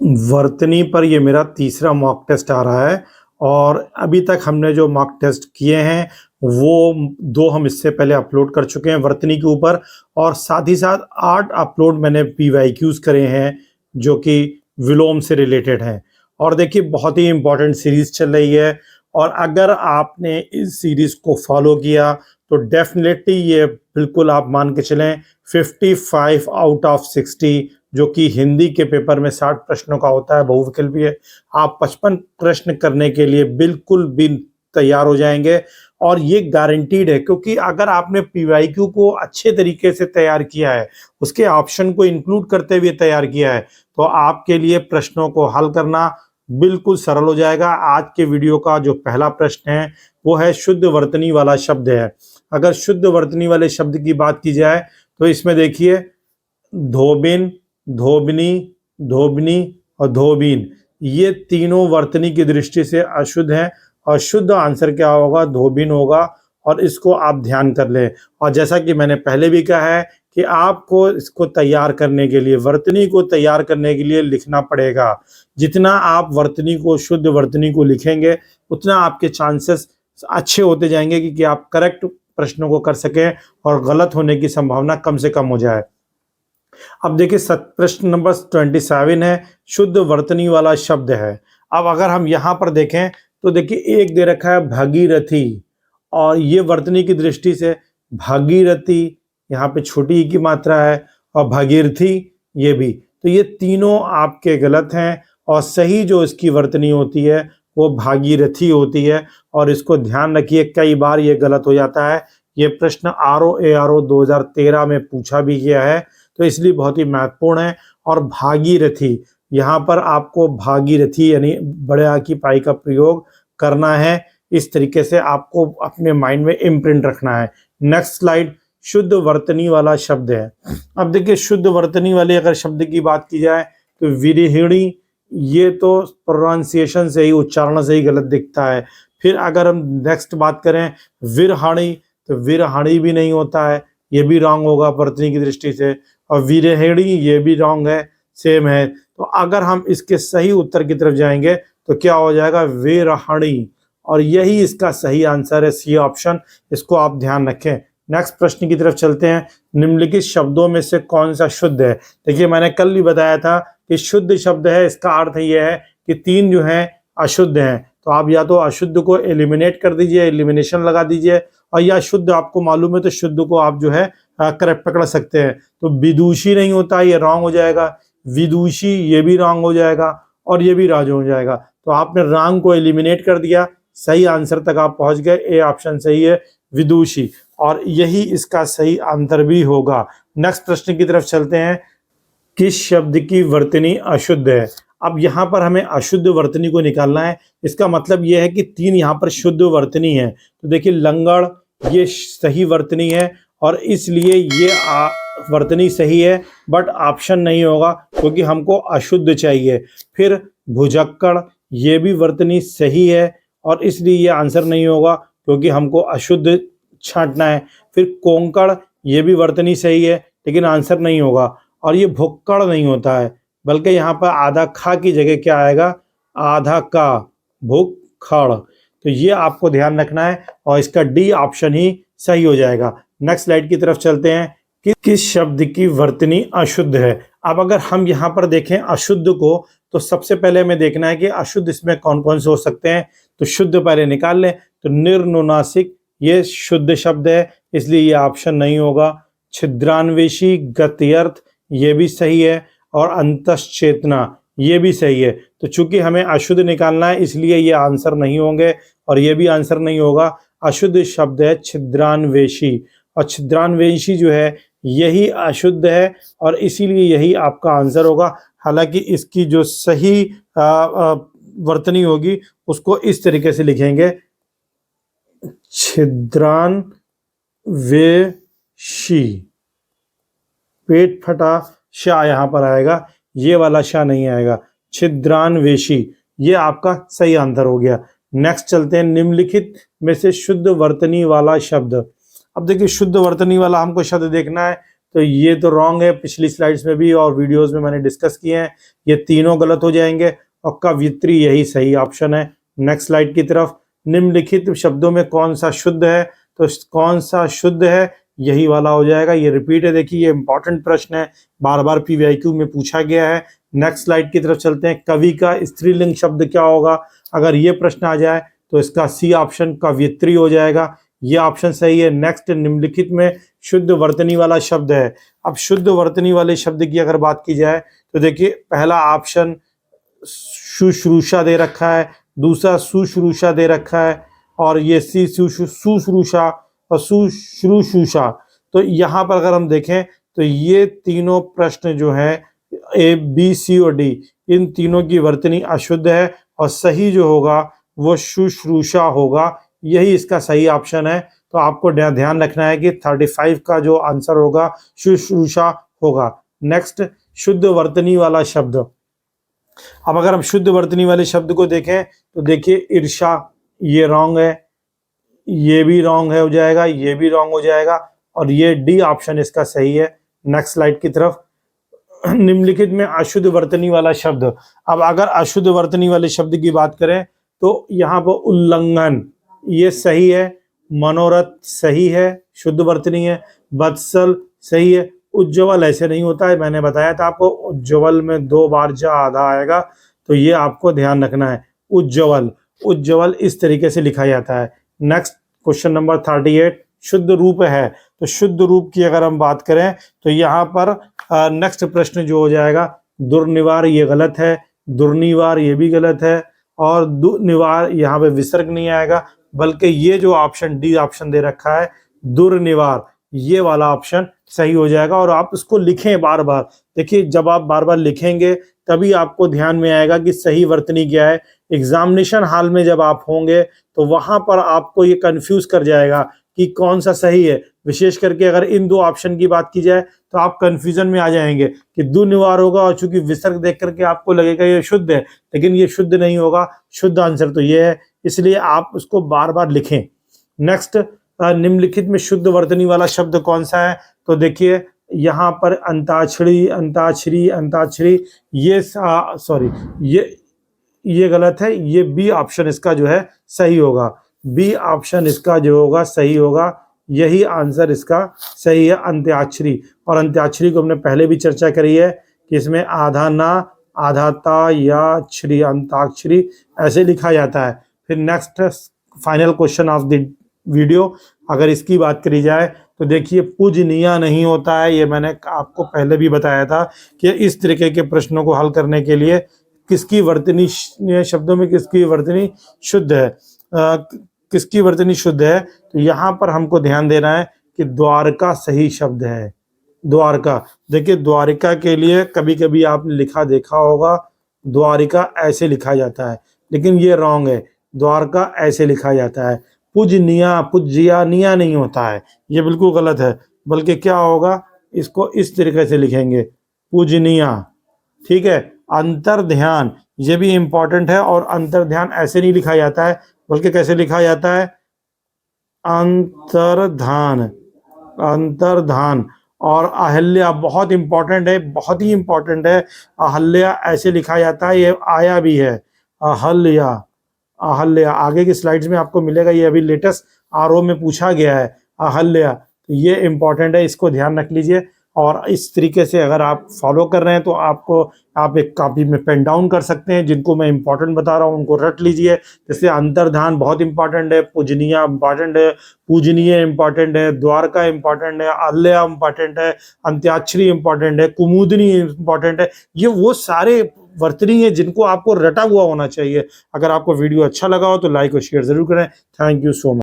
वर्तनी पर ये मेरा तीसरा मॉक टेस्ट आ रहा है और अभी तक हमने जो मॉक टेस्ट किए हैं वो 2 हम इससे पहले अपलोड कर चुके हैं वर्तनी के ऊपर, और साथ ही साथ 8 अपलोड मैंने पीवाईक्यूज करे हैं जो कि विलोम से रिलेटेड हैं। और देखिए बहुत ही इम्पोर्टेंट सीरीज चल रही है, और अगर आपने इस सीरीज को फॉलो किया तो डेफिनेटली ये बिल्कुल आप मान के चलें 55 आउट ऑफ 60, जो कि हिंदी के पेपर में 60 प्रश्नों का होता है, बहुविकल्पी है, आप 55 प्रश्न करने के लिए बिल्कुल भी तैयार हो जाएंगे। और ये गारंटीड है, क्योंकि अगर आपने पीवाईक्यू को अच्छे तरीके से तैयार किया है, उसके ऑप्शन को इंक्लूड करते हुए तैयार किया है, तो आपके लिए प्रश्नों को हल करना बिल्कुल सरल हो जाएगा। आज के वीडियो का जो पहला प्रश्न है वो है शुद्ध वर्तनी वाला शब्द है। अगर शुद्ध वर्तनी वाले शब्द की बात की जाए तो इसमें देखिए धोबिन, धोबनी, धोबनी और धोबीन, ये तीनों वर्तनी की दृष्टि से अशुद्ध हैं, और शुद्ध आंसर क्या होगा? धोबिन होगा। और इसको आप ध्यान कर लें। और जैसा कि मैंने पहले भी कहा है कि आपको इसको तैयार करने के लिए, वर्तनी को तैयार करने के लिए लिखना पड़ेगा। जितना आप वर्तनी को, शुद्ध वर्तनी को लिखेंगे, उतना आपके चांसेस अच्छे होते जाएंगे कि आप करेक्ट प्रश्नों को कर सकें और गलत होने की संभावना कम से कम हो जाए। अब देखिए प्रश्न नंबर 27 है, शुद्ध वर्तनी वाला शब्द है। अब अगर हम यहाँ पर देखें तो देखिए एक दे रखा है भागीरथी, और ये वर्तनी की दृष्टि से भागीरथी यहाँ पे छोटी ई की मात्रा है, और भागीरथी ये भी, तो ये तीनों आपके गलत हैं, और सही जो इसकी वर्तनी होती है वो भागीरथी होती है। और इसको ध्यान रखिए, कई बार ये गलत हो जाता है। ये प्रश्न ROARO 2013 में पूछा भी गया है, तो इसलिए बहुत ही महत्वपूर्ण है। और भागीरथी, यहाँ पर आपको भागीरथी यानी बड़े आ की पाई का प्रयोग करना है। इस तरीके से आपको अपने माइंड में इम्प्रिंट रखना है। नेक्स्ट स्लाइड, शुद्ध वर्तनी वाला शब्द है। अब देखिए शुद्ध वर्तनी वाले अगर शब्द की बात की जाए तो विरहिणी, ये तो प्रोनाउंसिएशन से ही, उच्चारण से ही गलत दिखता है। फिर अगर हम नेक्स्ट बात करें विरहाणी, तो विरहाणी भी नहीं होता है, ये भी रॉन्ग होगा वर्तनी की दृष्टि से। और विरहिणी ये भी रॉन्ग है, सेम है। तो अगर हम इसके सही उत्तर की तरफ जाएंगे तो क्या हो जाएगा? विरहाणी, और यही इसका सही आंसर है, सी ऑप्शन। इसको आप ध्यान रखें। नेक्स्ट प्रश्न की तरफ चलते हैं, निम्नलिखित शब्दों में से कौन सा शुद्ध है? देखिए मैंने कल भी बताया था कि शुद्ध शब्द है, इसका अर्थ यह है कि 3 जो हैं अशुद्ध हैं। तो आप या तो अशुद्ध को एलिमिनेट कर दीजिए, एलिमिनेशन लगा दीजिए, और या शुद्ध आपको मालूम है तो शुद्ध को आप जो है करेक्ट पकड़ सकते हैं। तो विदुषी नहीं होता, ये रॉन्ग हो जाएगा। विदुषी ये भी रॉन्ग हो जाएगा, और ये भी राज हो जाएगा। तो आपने रॉन्ग को एलिमिनेट कर दिया, सही आंसर तक आप पहुंच गए। ए ऑप्शन सही है, विदुषी, और यही इसका सही आंसर भी होगा। नेक्स्ट प्रश्न की तरफ चलते हैं, किस शब्द की वर्तनी अशुद्ध है? अब यहाँ पर हमें अशुद्ध वर्तनी को निकालना है। इसका मतलब यह है कि 3 यहाँ पर शुद्ध वर्तनी है। तो देखिए लंगड़, ये सही वर्तनी है, और इसलिए ये वर्तनी सही है, बट ऑप्शन नहीं होगा क्योंकि हमको अशुद्ध चाहिए। फिर भुजक्कड़, ये भी वर्तनी सही है, और इसलिए ये आंसर नहीं होगा क्योंकि हमको अशुद्ध छांटना है। फिर कोंकण, ये भी वर्तनी सही है, लेकिन आंसर नहीं होगा। और ये भुक्कड़ नहीं होता है, बल्कि यहाँ पर आधा खा की जगह क्या आएगा? आधा का, भुक्खड़। तो ये आपको ध्यान रखना है, और इसका डी ऑप्शन ही सही हो जाएगा। नेक्स्ट स्लाइड की तरफ चलते हैं, कि किस शब्द की वर्तनी अशुद्ध है? अब अगर हम यहाँ पर देखें अशुद्ध को, तो सबसे पहले हमें देखना है कि अशुद्ध इसमें कौन कौन से हो सकते हैं। तो शुद्ध पहले निकाल लें। तो निर्नुनासिक, ये शुद्ध शब्द है, इसलिए ये ऑप्शन नहीं होगा। छिद्रान्वेषी, गत्यर्थ, ये भी सही है, और अंतश्चेतना, ये भी सही है। तो चूंकि हमें अशुद्ध निकालना है, इसलिए ये आंसर नहीं होंगे, और ये भी आंसर नहीं होगा। अशुद्ध शब्द है छिद्रान्वेषी, और छिद्रान्वेषी जो है यही अशुद्ध है, और इसीलिए यही आपका आंसर होगा। हालांकि इसकी जो सही वर्तनी होगी उसको इस तरीके से लिखेंगे, छिद्रान्वेषी, पेट फटा शाह यहाँ पर आएगा, ये वाला शाह नहीं आएगा। छिद्रान्वेषी, ये आपका सही आंसर हो गया। नेक्स्ट चलते हैं, निम्नलिखित में से शुद्ध वर्तनी वाला शब्द। अब देखिए शुद्ध वर्तनी वाला हमको शब्द देखना है, तो ये तो रॉन्ग है, पिछली स्लाइड्स में भी और वीडियोस में मैंने डिस्कस किए हैं, ये तीनों गलत हो जाएंगे और कवियत्री यही सही ऑप्शन है। नेक्स्ट स्लाइड की तरफ, निम्नलिखित शब्दों में कौन सा शुद्ध है, तो कौन सा शुद्ध है, यही वाला हो जाएगा। ये रिपीट है, देखिए ये इंपॉर्टेंट प्रश्न है, बार बार PVIQ में पूछा गया है। नेक्स्ट स्लाइड की तरफ चलते हैं, कवि का स्त्रीलिंग शब्द क्या होगा, अगर ये प्रश्न आ जाए तो इसका सी ऑप्शन कवियत्री हो जाएगा, ये ऑप्शन सही है। नेक्स्ट, निम्नलिखित में शुद्ध वर्तनी वाला शब्द है। अब शुद्ध वर्तनी वाले शब्द की अगर बात की जाए तो देखिए पहला ऑप्शन शुश्रूषा दे रखा है, दूसरा सुश्रूषा दे रखा है और ये सी सुश्रूषा और सुश्रूषा। तो यहाँ पर अगर हम देखें तो ये तीनों प्रश्न जो है A, B, C और D, इन तीनों की वर्तनी अशुद्ध है और सही जो होगा वो शुश्रूषा होगा, यही इसका सही ऑप्शन है। तो आपको ध्यान रखना है कि 35 का जो आंसर होगा शुश्रूषा होगा। नेक्स्ट, शुद्ध वर्तनी वाला शब्द। अब अगर हम शुद्ध वर्तनी वाले शब्द को देखें तो देखिए ईर्षा, ये रॉन्ग है, ये भी रॉन्ग है हो जाएगा, ये भी रॉन्ग हो जाएगा और ये डी ऑप्शन इसका सही है। नेक्स्ट स्लाइड की तरफ, निम्नलिखित में अशुद्ध वर्तनी वाला शब्द। अब अगर अशुद्ध वर्तनी वाले शब्द की बात करें तो यहाँ पर उल्लंघन, ये सही है, मनोरथ सही है, शुद्ध वर्तनी है, वत्सल सही है, उज्ज्वल ऐसे नहीं होता है, मैंने बताया था आपको, उज्ज्वल में 2 बार जा आधा आएगा, तो ये आपको ध्यान रखना है। उज्ज्वल, उज्ज्वल इस तरीके से लिखा जाता है। नेक्स्ट, क्वेश्चन नंबर 38, शुद्ध रूप है। तो शुद्ध रूप की अगर हम बात करें तो यहाँ पर नेक्स्ट प्रश्न जो हो जाएगा दुर्निवार, ये गलत है, दुर्निवार ये भी गलत है और दुर्निवार यहाँ पे विसर्ग नहीं आएगा, बल्कि ये जो ऑप्शन डी ऑप्शन दे रखा है दुर्निवार, ये वाला ऑप्शन सही हो जाएगा। और आप इसको लिखें बार बार, देखिए जब आप बार बार लिखेंगे तभी आपको ध्यान में आएगा कि सही वर्तनी क्या है। एग्जामिनेशन हॉल में जब आप होंगे तो वहां पर आपको ये कंफ्यूज कर जाएगा कि कौन सा सही है। विशेष करके अगर इन 2 ऑप्शन की बात की जाए तो आप कंफ्यूजन में आ जाएंगे कि दुर्निवार होगा और चूंकि विसर्ग देख करके आपको लगेगा ये शुद्ध है, लेकिन ये शुद्ध नहीं होगा, शुद्ध आंसर तो ये है, इसलिए आप उसको बार बार लिखें। नेक्स्ट, निम्नलिखित में शुद्ध वर्तनी वाला शब्द कौन सा है, तो देखिए यहाँ पर अंताक्षरी, अंताक्षरी, अंताक्षरी, ये सॉरी ये गलत है, ये बी ऑप्शन इसका जो है सही होगा, बी ऑप्शन इसका जो होगा सही होगा, यही आंसर इसका सही है, अंत्याक्षरी। और अंत्याक्षरी को हमने पहले भी चर्चा करी है कि इसमें आधा ना, आधा ता या क्षरी, अंताक्षरी ऐसे लिखा जाता है। फिर next final question of the video, अगर इसकी बात करी जाए तो देखिए पूजनीय नहीं होता है, ये मैंने आपको पहले भी बताया था कि इस तरीके के प्रश्नों को हल करने के लिए किसकी वर्तनी, शब्दों में किसकी वर्तनी शुद्ध है, किसकी वर्तनी शुद्ध है, तो यहाँ पर हमको ध्यान देना है कि द्वारका सही शब्द है। द्वारका, देखिए द्वारिका के लिए कभी कभी आपने लिखा देखा होगा, द्वारिका ऐसे लिखा जाता है, लेकिन ये रॉन्ग है, द्वारका ऐसे लिखा जाता है। पूजनिया, पूज्या निया नहीं होता है, ये बिल्कुल गलत है, बल्कि क्या होगा, इसको इस तरीके से लिखेंगे, पूजनिया, ठीक है। अंतर्ध्यान, ये भी इंपॉर्टेंट है, और अंतर्ध्यान ऐसे नहीं लिखा जाता है, बल्कि कैसे लिखा जाता है, अंतर्धान, अंतर्धान। और अहल्या बहुत इंपॉर्टेंट है, बहुत ही इंपॉर्टेंट है, अहल्या ऐसे लिखा जाता है, ये आया भी है, अहल्या, अहल्या आगे की स्लाइड्स में आपको मिलेगा, ये अभी लेटेस्ट आरओ में पूछा गया है, अहल्या, ये इंपॉर्टेंट है, इसको ध्यान रख लीजिए। और इस तरीके से अगर आप फॉलो कर रहे हैं तो आपको, आप एक कॉपी में पेन डाउन कर सकते हैं, जिनको मैं इंपॉर्टेंट बता रहा हूँ उनको रट लीजिए। जैसे अंतर्धान बहुत इंपॉर्टेंट है, पूजनीय इंपॉर्टेंट है, पूजनीय इंपॉर्टेंट है, द्वारका इंपॉर्टेंट है, अहल्या इंपॉर्टेंट है, अंत्याक्षरी इंपॉर्टेंट है, कुमुदनी इंपॉर्टेंट है। ये वो सारे वर्तनी है जिनको आपको रटा हुआ होना चाहिए। अगर आपको वीडियो अच्छा लगा हो तो लाइक और शेयर जरूर करें। Thank you so much.